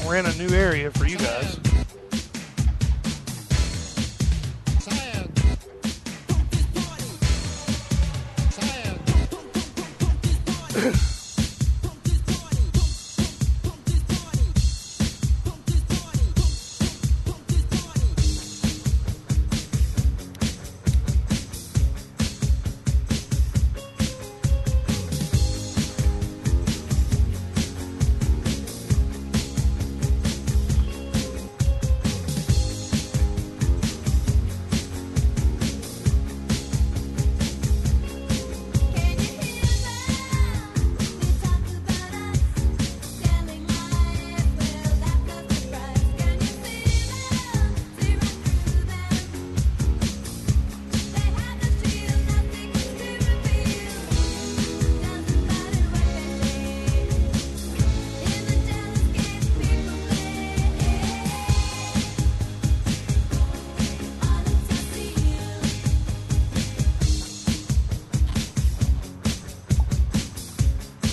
We're in a new area for you guys.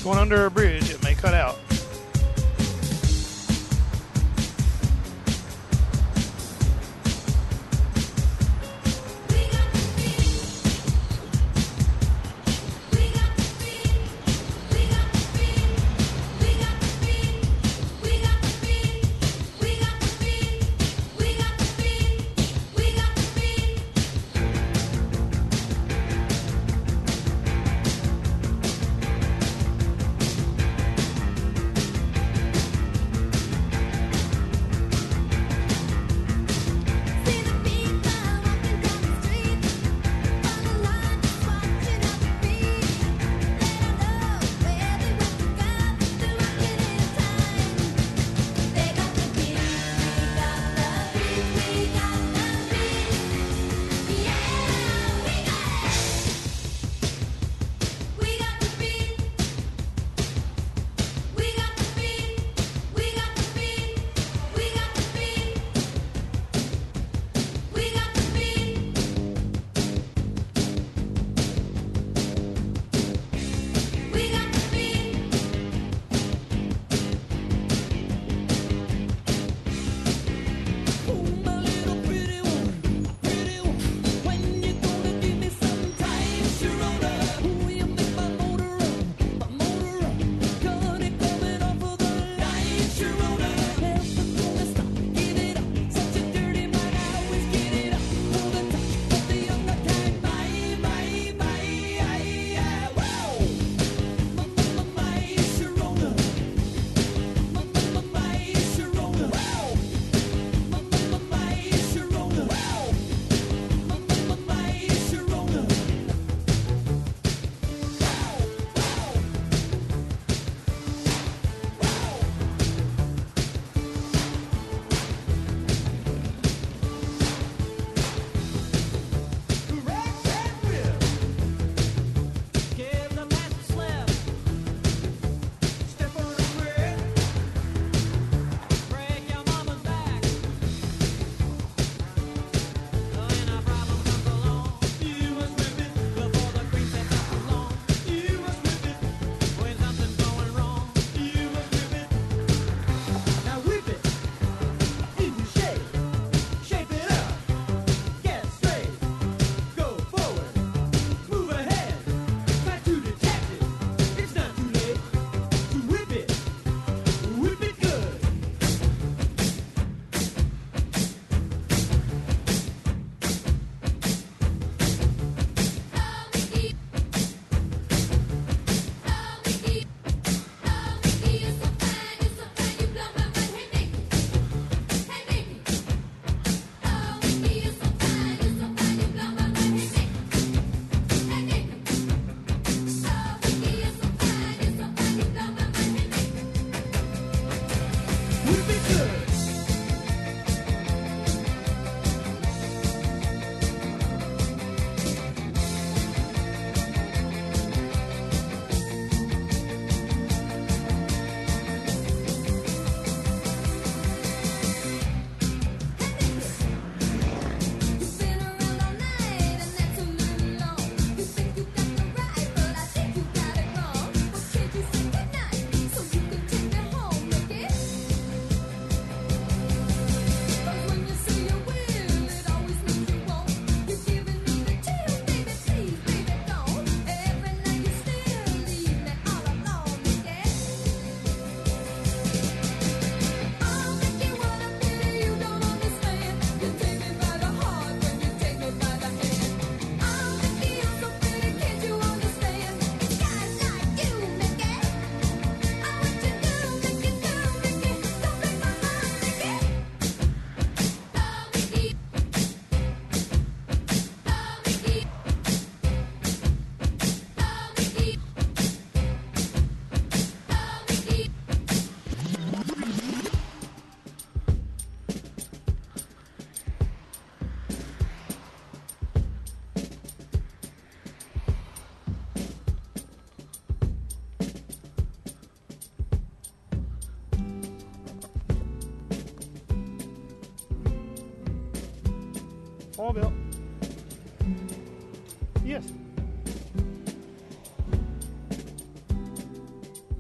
Going under a bridge, it may cut out. All built. Yes.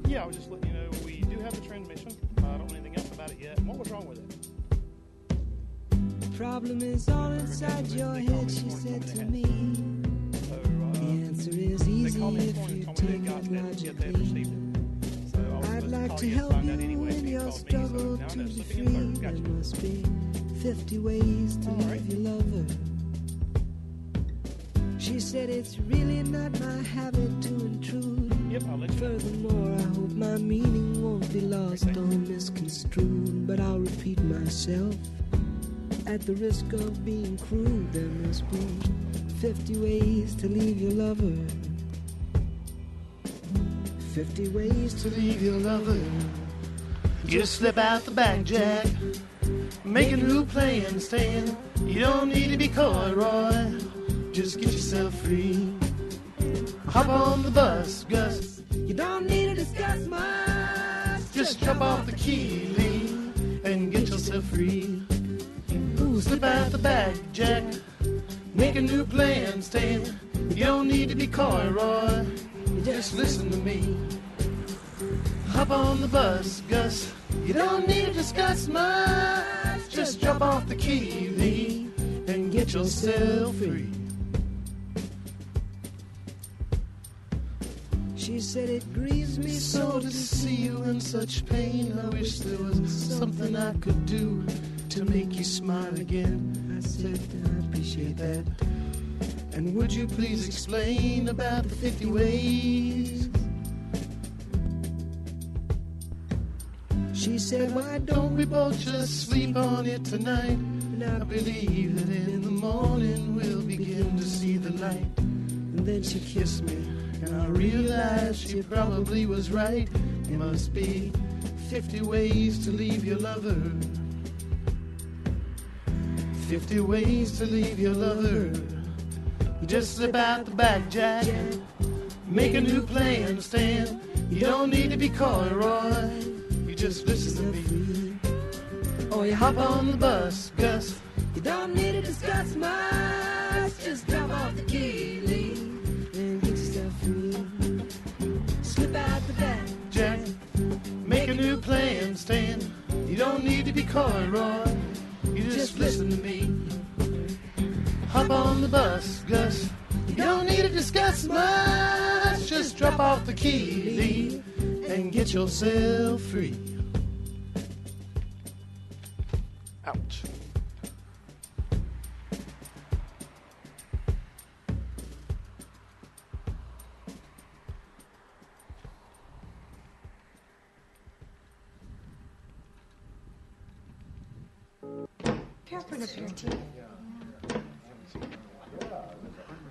Yeah, I was just letting you know we do have the transmission. I don't know anything else about it yet. What was wrong with it? The problem is all inside your head, she said to me. So, The answer is easy if you take it logically. I'd like to help you in your struggle to be free. There must be 50 ways to leave your lover. She said it's really not my habit to intrude. Yep, I'll let you know. Furthermore, I hope my meaning won't be lost or misconstrued. But I'll repeat myself. At the risk of being crude, there must be 50 ways to leave your lover. 50 ways to leave your lover. Just slip out the back, Jack. Make a new plan, Stan. You don't need to be coy, Roy. Just get yourself free. Hop on the bus, Gus. You don't need to discuss much. Just drop off the key, Lee, and get yourself free. Ooh, slip out the back, Jack. Make a new plan, Stan. You don't need to be coy, Roy. Just listen to me. Hop on the bus, Gus. You don't need to discuss much. Just drop off the key, Lee, and get yourself free. She said it grieves me So to see you in such pain, I wish there was something I could do to make you smile again. I said I appreciate that. And would you please explain about the 50 ways? She said, why Don't we both just sleep on it tonight? I believe that in the morning we'll begin to see the light. And then she kissed me. And I realized she probably was right. There must be 50 ways to leave your lover. 50 ways to leave your lover. Just slip out the back, Jack. Make a new plan, Stan. You don't need to be coy, Roy. You just listen to me. Or you Hop on the bus, Gus. You don't need to discuss much. Just drop off the key, Lee, and get yourself free. Slip out the back, Jack. Make a new plan, Stan. You don't need to be coy, Roy. You just listen to me. Hop on the bus, Gus. You don't need to discuss much. Just drop off the key, Lee, and get yourself free. Ouch. Careful up your teeth.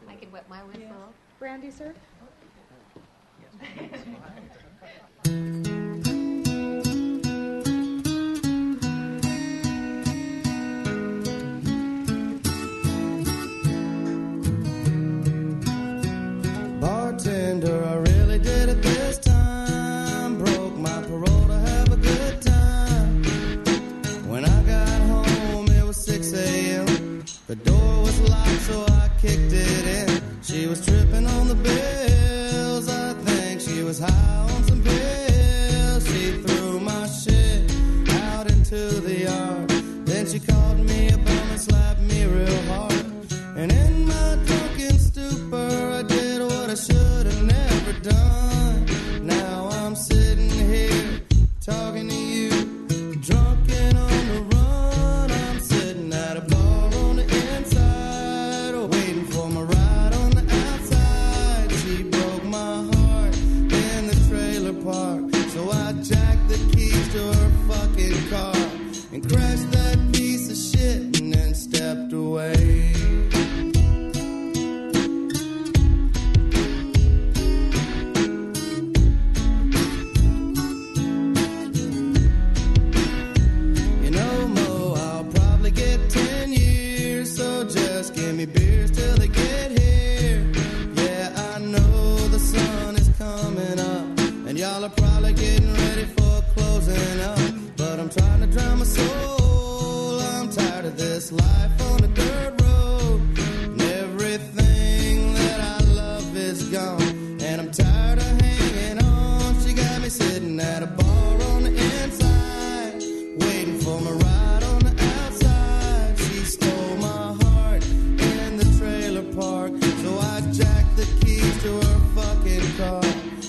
I could wet my whistle. Brandy, sir? Bartender, I really did it this time. Broke my parole to have a good time. When I got home, it was 6 a.m. The door was locked, so I kicked it in. She was tripping on the bills. I think she was high on some pills. She threw my shit out into the yard. Then she called me a bum and slapped me real hard. And in my drunken stupor, I did what I should have never done. Now I'm sitting here talking to you, drunk and on the run. I'm sitting at a bar on the inside, waiting for my ride on the outside. She broke my heart in the trailer park, so I jacked the keys to her fucking car and crashed that piece of shit and then stepped away. You know, Mo, I'll probably get 10 years, so just give me beers till they get here. Yeah, I know the sun is coming up, and y'all are probably getting ready for closing up. But I'm trying to drown my soul been at a bar on the inside, waiting for my ride on the outside. She stole my heart in the trailer park, so I jacked the keys to her fucking car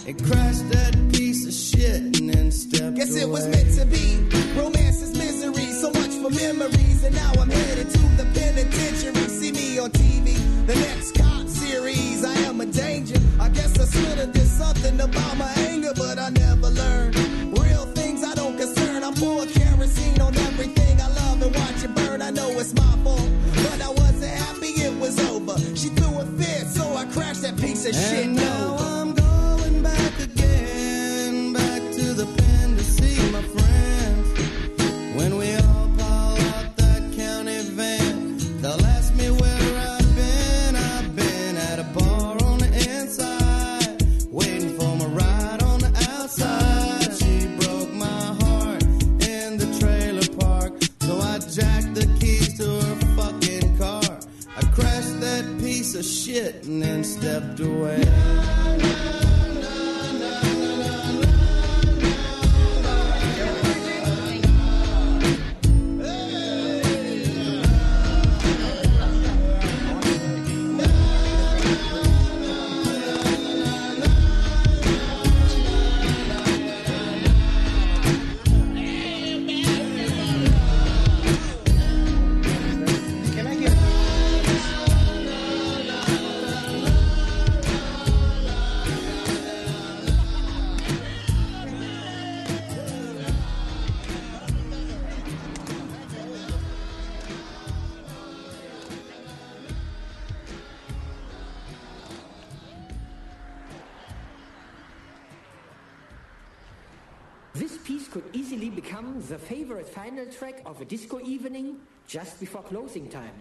and crashed that piece of shit and then stepped Guess away. it was meant to be. Romance is misery, so much for memories. And now I'm headed to the penitentiary. See me on TV, the next cop series. I am a danger. I guess I should have did something about my anger, but I never learned. Real things I don't concern. I'm pouring kerosene on everything I love and watch it burn. I know it's my fault, but I wasn't happy it was over. She threw a fit, so I crashed that piece of shit. And now I'm going back again, back to the pen to see my friends. When we all pile out that county van, they'll ask me where I've been. I've been at a bar on the inside, waiting for my ride on the outside. She broke my heart in the trailer park, so I jacked the keys to her fucking car. I crashed that piece of shit and then stepped away. Can I get This piece could easily become the favorite final track of a disco evening just before closing time.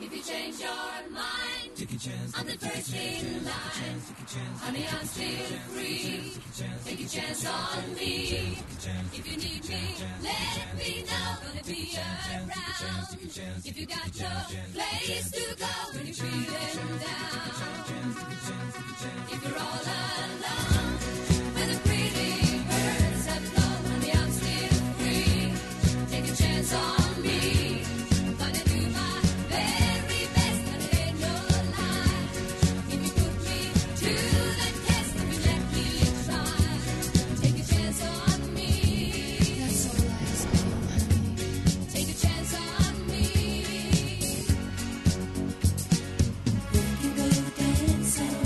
If you change your mind, take a chance on the first in line. Honey, I'm still free. Take a chance on me. If you need me, let me know. Gonna be around. If you got no place to go when you're feeling down. If you're all alone, when the pretty birds have flown, honey, I'm still free. Take a chance on me. Gonna do my very best, and it ain't no lie. If you put me to the test, if you let me try, take a chance on me. That's all I ask for, honey. Take a chance on me. We can go dancing,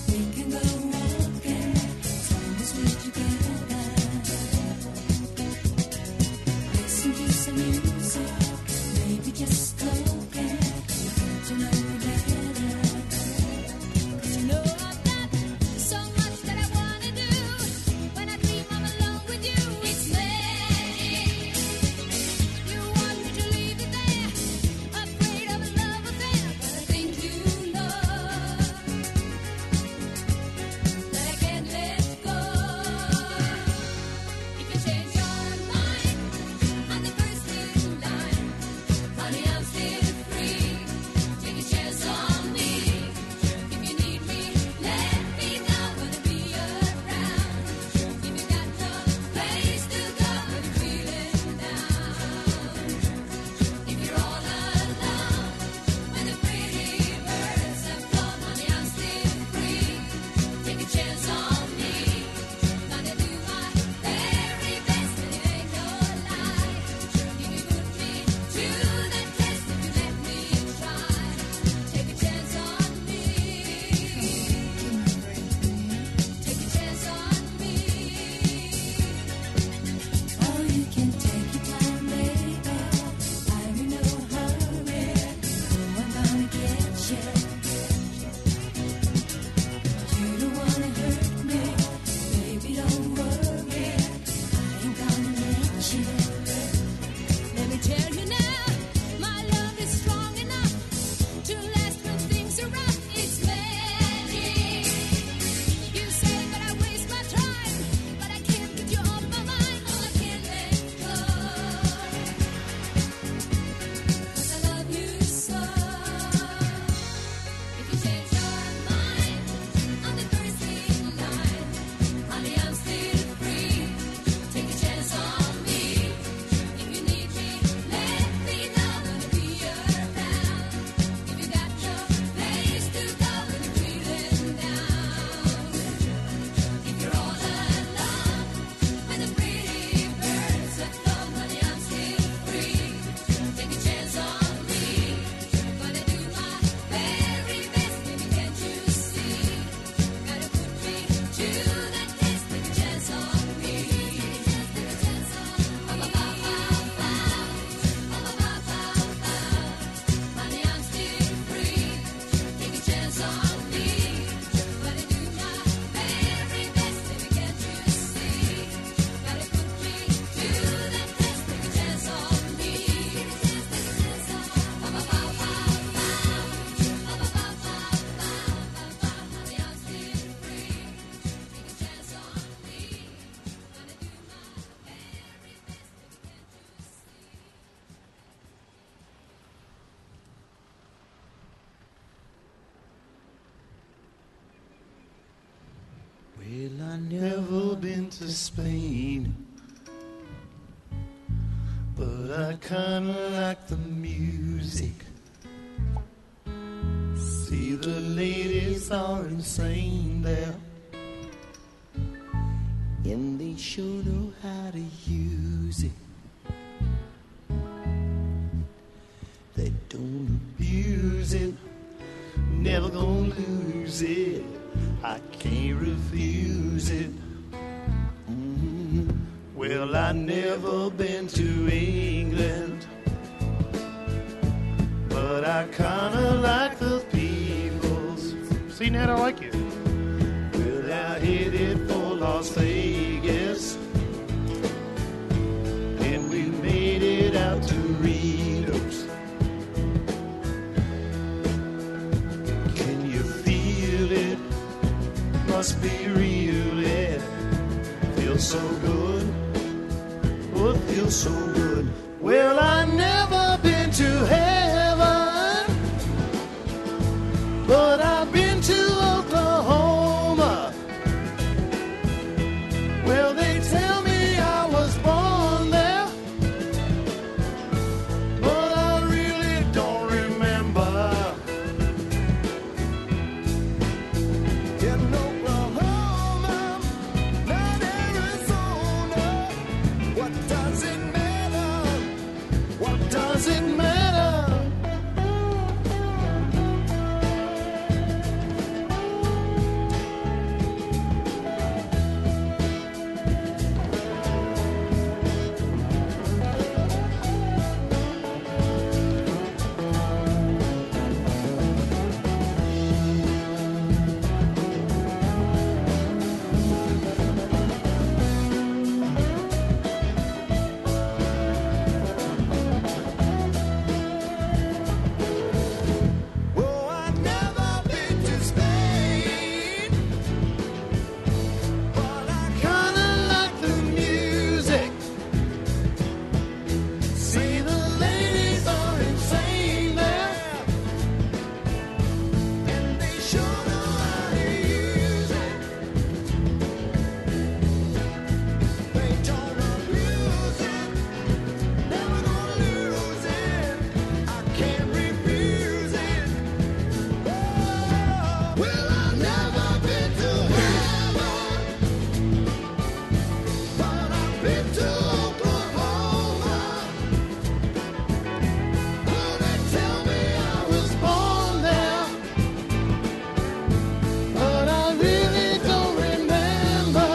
we can go walking, as long as we're together. Listen to some music, maybe just talking, to know you better. 'Cause you know I've got so much that I wanna do. When I dream I'm alone with you, it's magic. You want me to leave it there, afraid of a love affair, but I think you know that I can't let go. If you change your mind, I'm the first in line. Honey, I'm still free. Take a chance on me. If you need me, let me know. Gonna be around. If you got no place to go when you're feeling down. If you're all alone, when the pretty birds have flown, honey, I'm still free. Take a chance on me. Gonna do my very best, and it ain't no lie. If you put me to the test, if you let me try, take a chance on me. Take a chance on me. Oh, you can take your time, baby. I'm in no hurry. Oh, I'm gonna get you. You don't wanna hurt me, baby, don't worry. I ain't gonna let you. Let me tell you now, my love is strong enough to last when things are rough. It's magic. You say that I waste my time, but I can't get you off my mind. Oh, I can't let go. 'Cause I love you so. If you change your mind, I'm the first in line. Honey, I'm still free. Take a chance on me. If you need me, let me know. Gonna be around. If you got no place to go when you're feeling down. If you're all alone, when the pretty birds have flown, honey, I'm still free. Take a chance on me. Gonna do my very best, baby, can't you see? Gotta put me to the test. Take a chance on me. Take a chance on me. Honey, I'm still free. Take a chance on me. Gonna do my very best, baby, can't you see? Gotta put me to the test. Take a chance on me. Honey, I'm still free. Take a chance on me. Gonna do my very best, baby, can't you see? Well, I never been to Spain, but I kinda like the music. See, the ladies are insane there, and they sure know how to use it. They don't abuse it, never gonna lose it. I can't refuse it. Well, I never been to England, but I kinda like the peoples. See, Nat, I like you. Well, I headed for Las Vegas, and we made it out to Ritos. must be real, yeah. Feels so good, oh, it feels so good. Well, I've never been to heaven, but I've been to Oklahoma. Well, they tell me I was born there, but I really don't remember. In Oklahoma, not Arizona. What does it matter? What does it matter? Well, I've never been to Spain, but I kinda like the music. See, the ladies are insane there, and they sure know how to use it. They don't abuse it, never gonna lose it. I can't refuse it. Well, I've never been to heaven, but I've been to Oklahoma. Well, they tell me I was born there, but I really don't remember.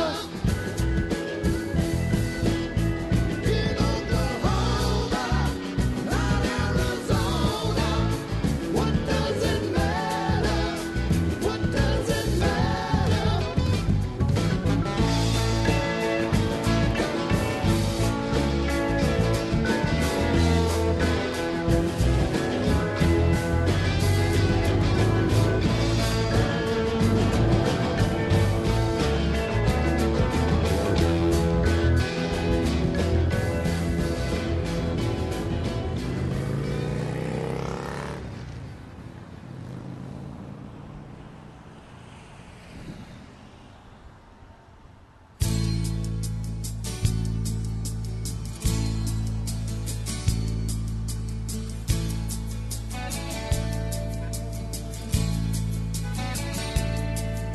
In Oklahoma, not Arizona. What does it matter? What does it matter?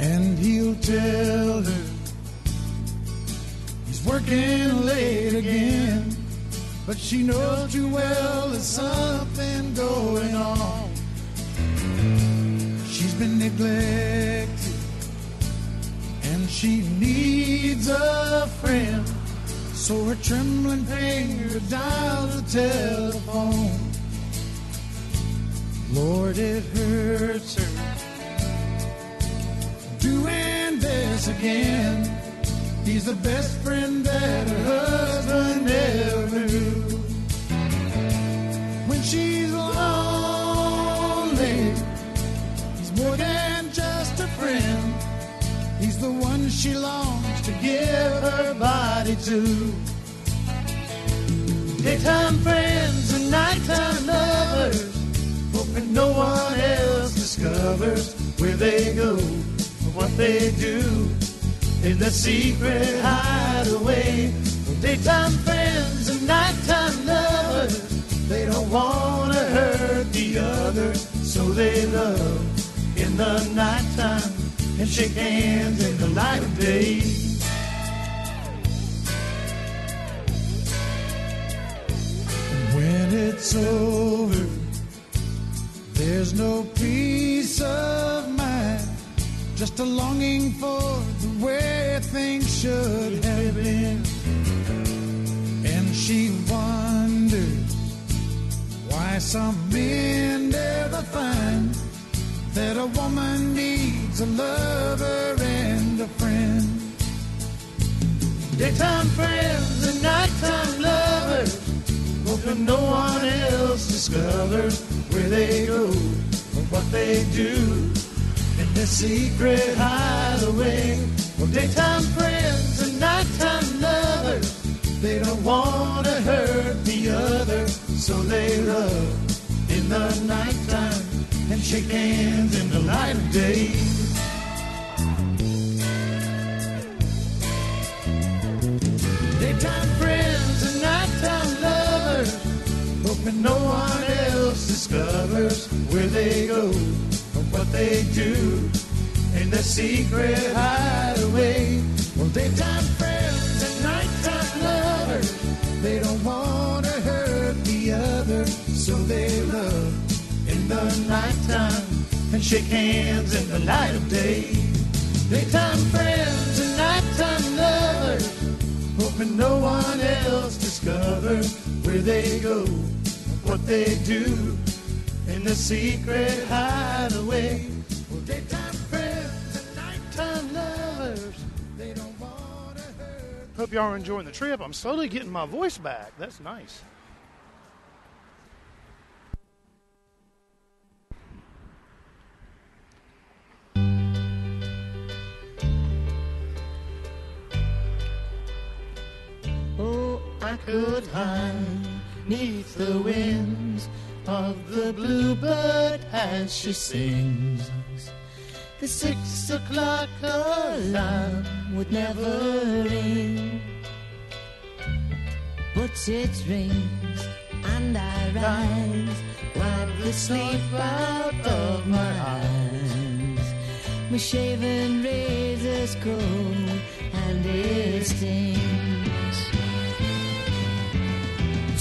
And he'll tell her he's working late again, but she knows too well there's something going on. She's been neglected, and she needs a friend, so her trembling finger dials the telephone. Lord, it hurts her doing this again. He's the best friend that her husband ever knew. When she's lonely, he's more than just a friend. He's the one she longs to give her body to. Daytime friends and nighttime lovers, hoping no one else discovers where they go, what they do in the secret hideaway. Daytime friends and nighttime lovers, they don't want to hurt the other, so they love in the nighttime and shake hands in the light of day. When it's over, there's no peace of mind, just a longing for the way things should have been. And she wonders why some men never find that a woman needs a lover and a friend. Daytime friends and nighttime lovers, hoping no one else discovers where they go or what they do in their secret hideaway. Well, daytime friends and nighttime lovers, they don't want to hurt the other, so they love in the nighttime and shake hands in the light of day. Daytime friends and nighttime lovers, hoping no one else discovers where they go or what they do in the secret hideaway. Well, daytime friends and nighttime lovers, they don't want to hurt the other, so they love in the nighttime and shake hands in the light of day. Daytime friends and nighttime lovers, hoping no one else discovers where they go, what they do in the secret hideaway. Well, daytime friends and nighttime lovers, they don't want to hurt. Hope y'all are enjoying the trip. I'm slowly getting my voice back. That's nice. Oh, I could hide neath the wings of the bluebird as she sings. The 6 o'clock alarm would never ring, but it rings and I rise, wipe the sleep out of my eyes. My shaven razor's cold and it stings.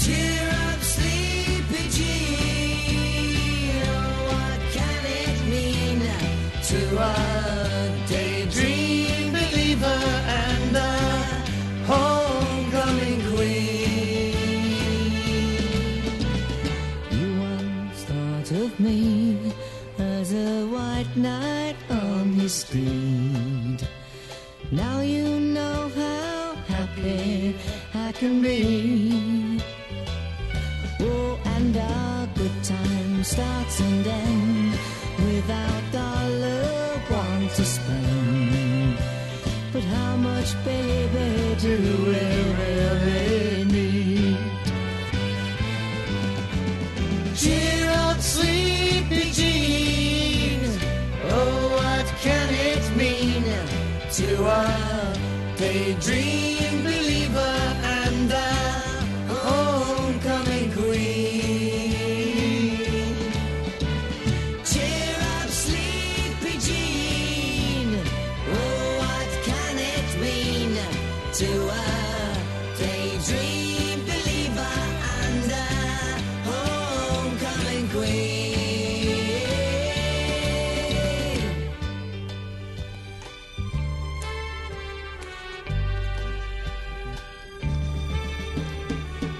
Cheer up, sleepy Jean, oh, what can it mean to a daydream believer and a homecoming queen? You once thought of me as a white knight on his steed. Now you know how happy I can be. Oh, and our good time starts and ends without dollar one to spend. But how much, baby, do we really need? Cheer up, sleepy Jean, oh, what can it mean to a daydream believer and a homecoming queen? Cheer up, sleepy Jean, oh, what can it mean to a daydream believer and a homecoming queen?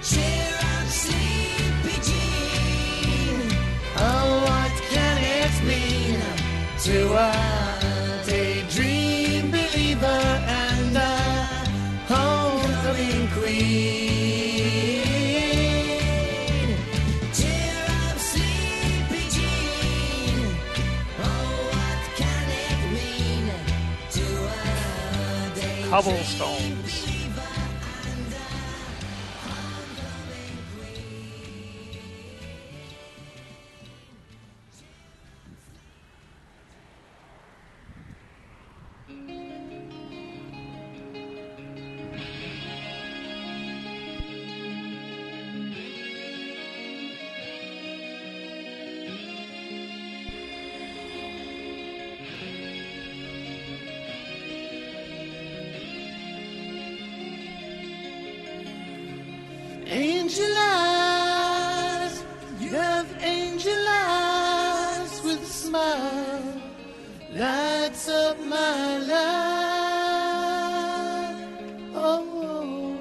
Cheer up, sleepy Jean, oh, what can it mean to a daydream believer and a homecoming queen? Cheer up, sleepy Jean, oh, what can it mean to a daydream Cobblestones. Angel eyes, you have angel eyes with a smile, lights up my life. Oh,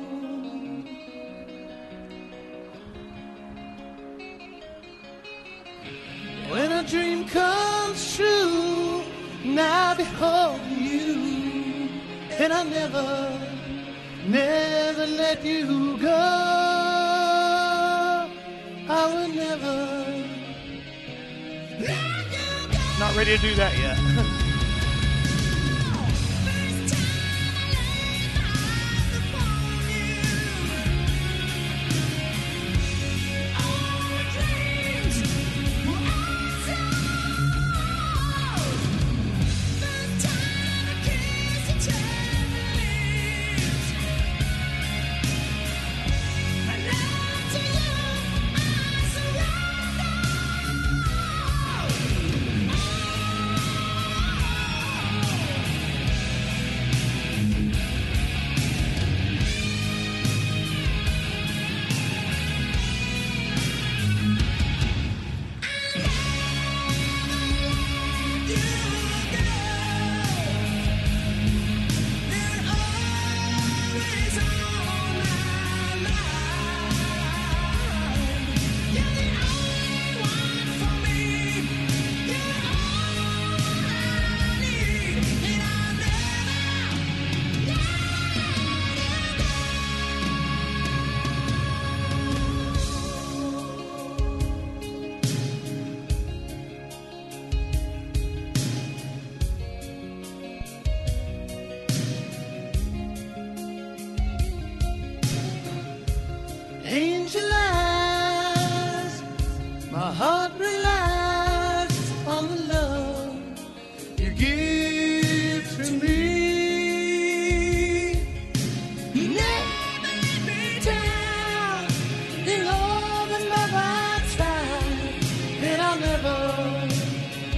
when a dream comes true, now behold you, and I never let you go. I will never let you go. Not ready to do that yet.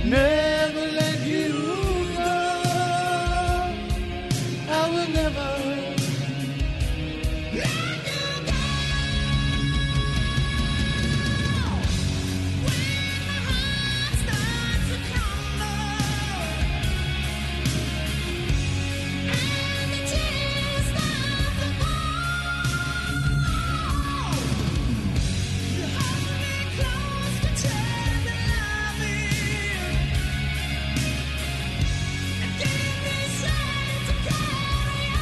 never let you go. I will never let you go. When my heart starts to crumble and the tears start to fall, you hold me close to tell me love me and give me strength to carry on.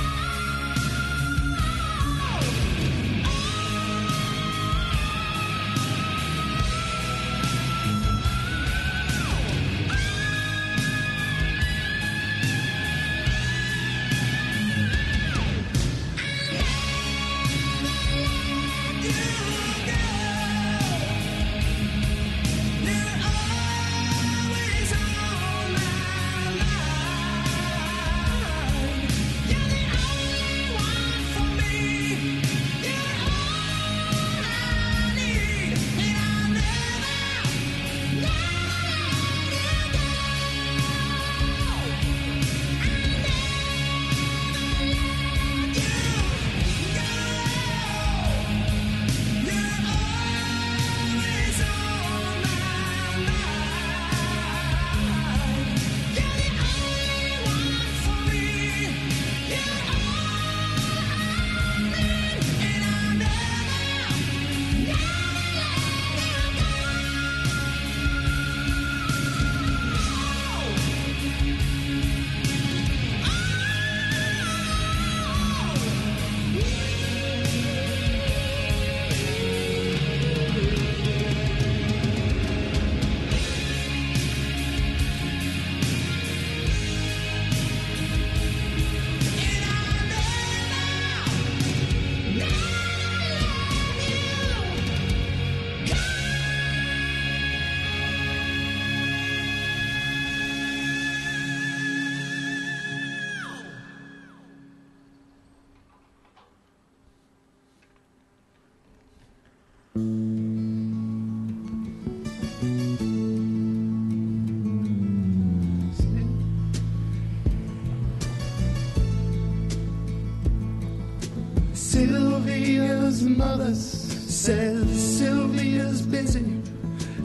Sylvia's mother says Sylvia's busy,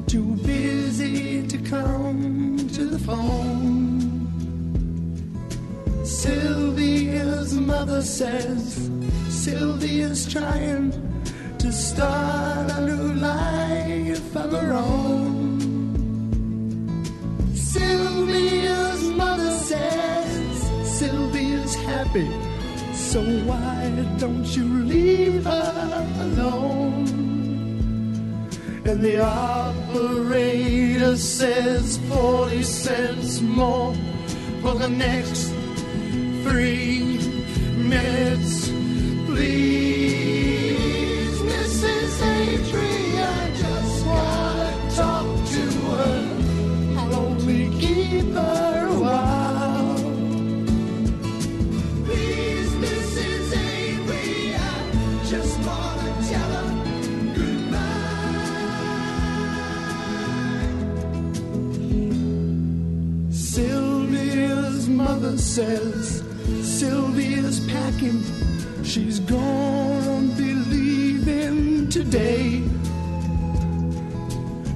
too busy to come to the phone. Sylvia's mother says Sylvia's trying to start a new life of her own. Sylvia's mother says Sylvia's happy, so why don't you leave her alone? And the operator says 40 cents more for the next 3 minutes. Please, Mrs. Adria, I just want to talk to her. I'll only keep her a while. Please, Mrs. Avery, I just want to tell her goodbye. Sylvia's mother says Sylvia's packing. She's gonna be leaving today.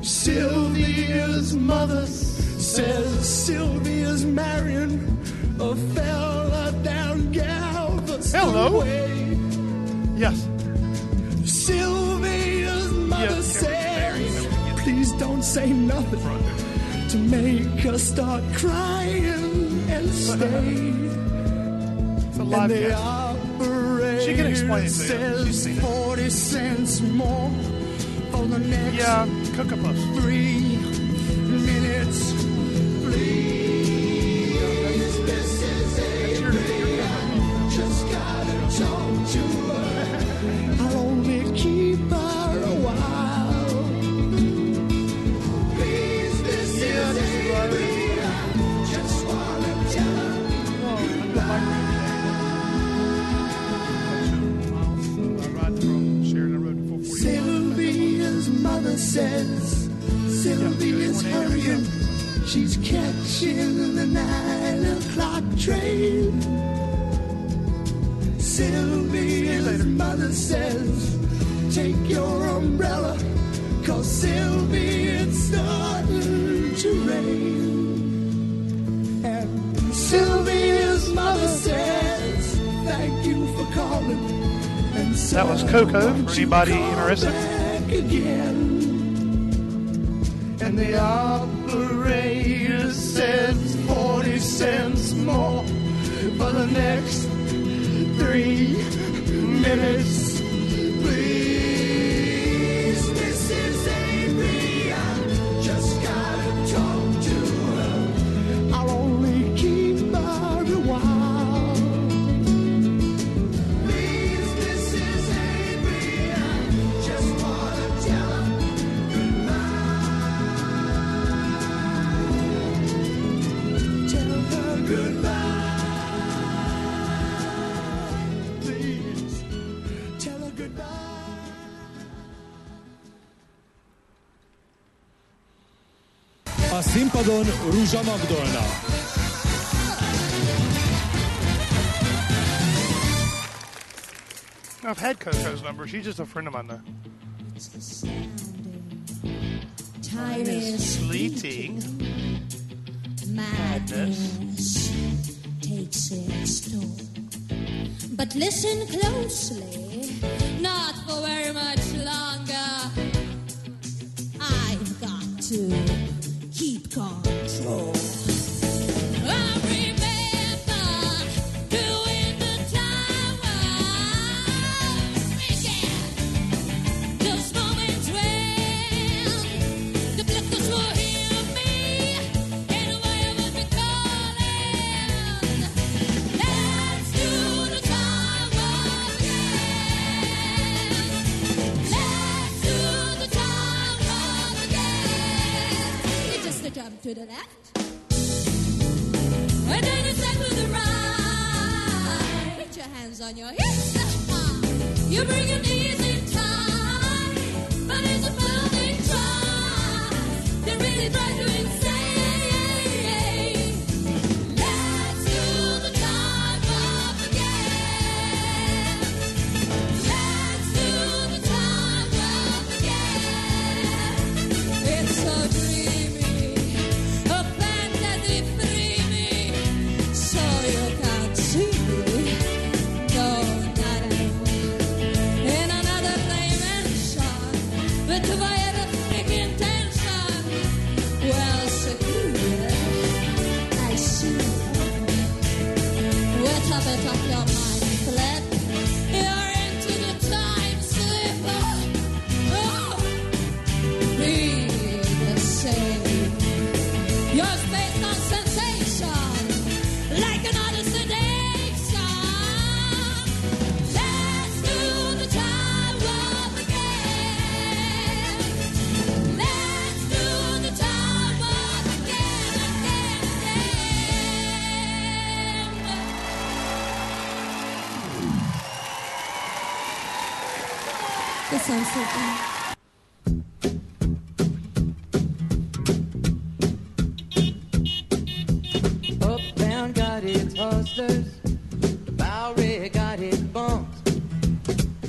Sylvia's mother says Sylvia's marrying a fella down Galveston Hello. way. Yes. Sylvia's mother says, please don't say nothing to make her start crying and stay. It's a live And the cast. operator She can explain it to you. She's says seen it. 40 cents more for the next Yeah, Cocoa Puffs. 3 minutes. Please, Mrs. Avery, I just gotta talk to her. I'll only keep her a while. Please, Mrs. Avery, I just wanna tell her Sylvia's mother says Sylvia's hurrying She's catching the 9 o'clock train. Sylvia's mother says, take your umbrella, 'cause Sylvia, it's starting to rain. And Sylvia's mother says, thank you for calling. And That was Coco, for anybody interested. Back again. And the operator says 40 cents more for the next 3 minutes. Please, Mrs. Avery, I just gotta talk to her. I'll only keep her a while. Please, Mrs. Avery, I just wanna tell her goodbye. Tell her goodbye. Please, tell her goodbye. A színpadon Ruzsa Magdolna. I've had Coco's number. She's just a friend of mine, though. Sleeting. Madness takes its toll. But listen closely, not for very much longer. I've got to keep control. I remember doing the tower again. Those moments when the blinkers will hear me and I would be calling. Let's do the tower again. Let's do the tower again. You just jump to the left. And then you step to the right. Put your hands on your hips. You bring your knees in tight. But it's a building try. They really drive you insane. Let's do the time up again. Let's do the time up again. It's so dreamy, a fantasy free me, so you can't see me. No, not anymore. In another dimension, with my epic intention. Well, secure, I see. With a bit of your mind flip, you're into the time slipper. Oh, be the same. Yours based on sensation, like another sedation. Let's do the time up again. Let's do the time up again. That sounds so good. Uptown got its hustlers, Bowery got its bumps.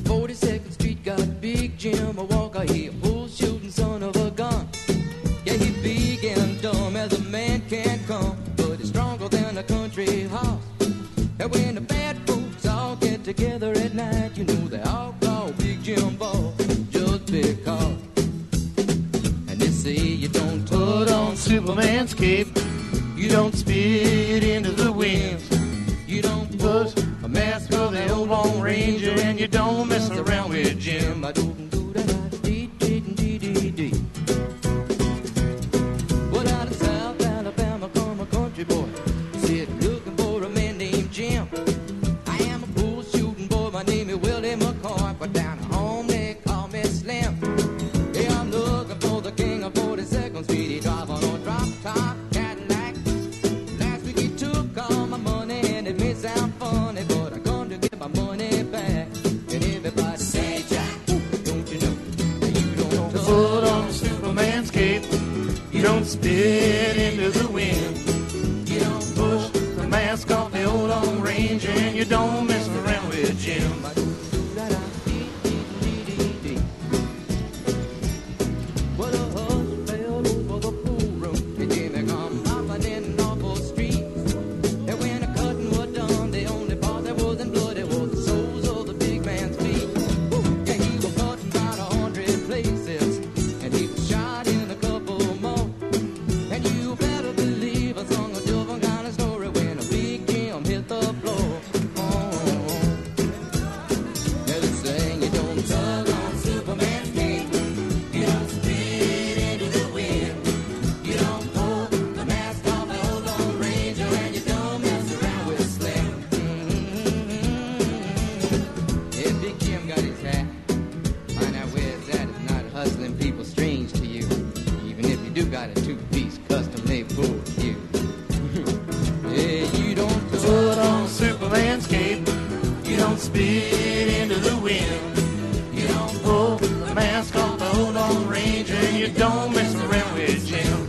42nd Street got Big Jim, a walker, he a bull shooting son of a gun. Yeah, he big and dumb as a man can come, but he's stronger than a country horse. And when the bad folks all get together at night, you know they all call Big Jim Ball just because. And they say you don't put on Superman's cape. You don't spit into the wind. You don't Put a mask on the old Lone Ranger, and you don't mess around with Jim. Well, out of South Alabama come a country boy, said looking for a man named Jim. I am a bull shooting boy, my name is Willie McCoy, but down home they call me Slim. Yeah, I'm looking for the king of 42nd Street. He drive on a drop top Cadillac. Last week he took all my money, and it may sound funny, but I'm going to get my money back. And everybody say, Jack, don't you know that you don't Put on Superman's cape. You don't spit into you don't mess around with Jim. Well, a hush fell over the pool room, and Jimmy come hopping in off the street. And when the cutting was done, the only part that wasn't bloody was the soles of the big man's feet. Yeah, he was cut about 100 places, and he was shot in a couple more. And you better believe I sung a different kind of story when a big Jim hit the floor. Yeah, they saying you don't tug on Superman's cape, you don't spit into the wind, you don't pull the mask off the old Lone Ranger, and you don't mess around with Slim. Yeah, Big Jim got his hat. Find out where it's at. It's not hustling people strange to you, even if you do got a two-piece custom-made for you. Yeah, you don't Put on Superman's cape, you don't spit into the wind, you don't pull the mask off the old Lone Ranger, and you don't mess around with Jim.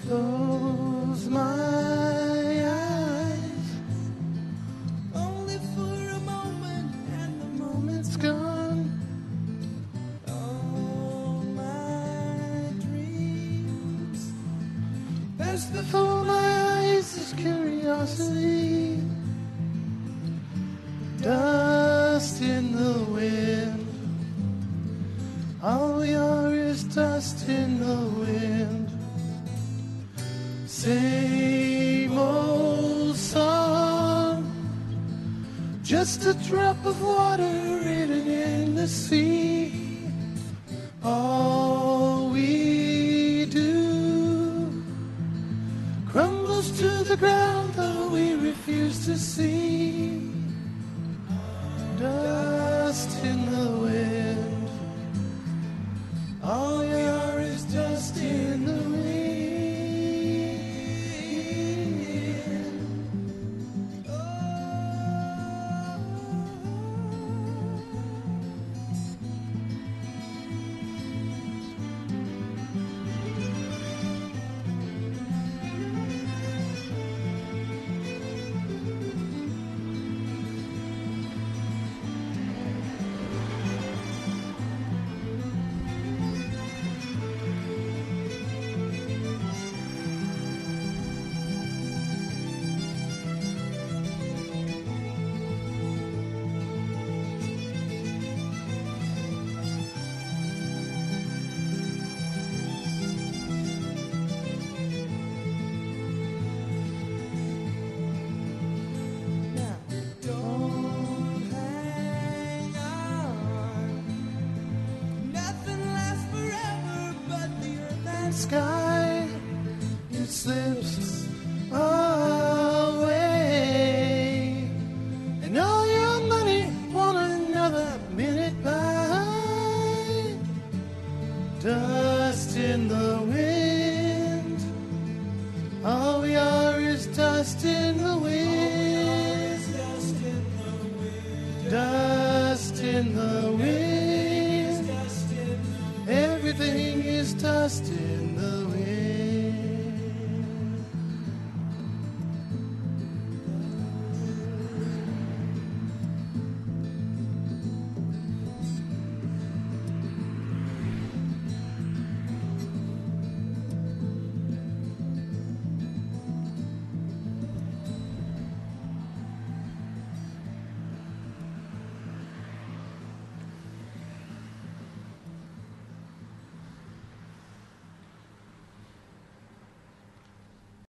Close my eyes, only for a moment, and the moment's gone. All my dreams pass before my eyes as curiosity, dust in the wind. All we are is dust in the wind. Same old song, just a drop of water written in the sea. All we do crumbles to the ground, though we refuse to see. Dust in the wind, all we are is dust in the wind. Sky, it slips away, and all your money won't another minute by. Dust in the wind, all we are is dust in the wind. Dust in the wind, everything is dust in the wind.